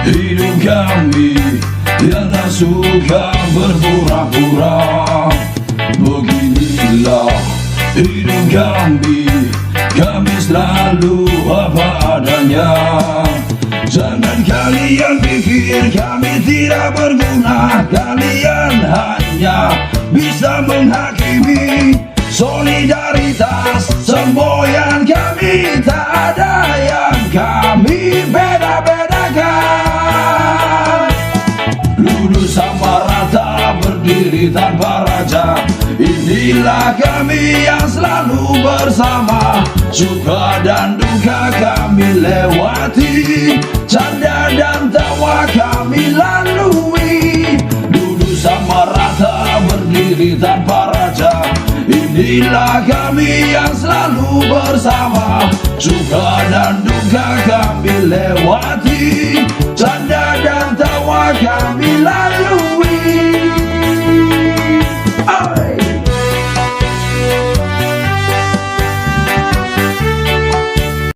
hidup kami yang tak suka berpura-pura. Beginilah hidup kami selalu apa adanya. Jangan kalian pikir kami tidak berguna, kalian hanya bisa menghakimi. Solidaritas semboyan kami, tak ada yang kami beda-bedakan. Lurus sama rata, berdiri tanpa raja, inilah kami yang selalu bersama. Suka dan duka kami lewati, canda dan tawa kami lalui. Duduk sama rata, berdiri tanpa raja, inilah kami yang selalu bersama. Suka dan duka kami lewati,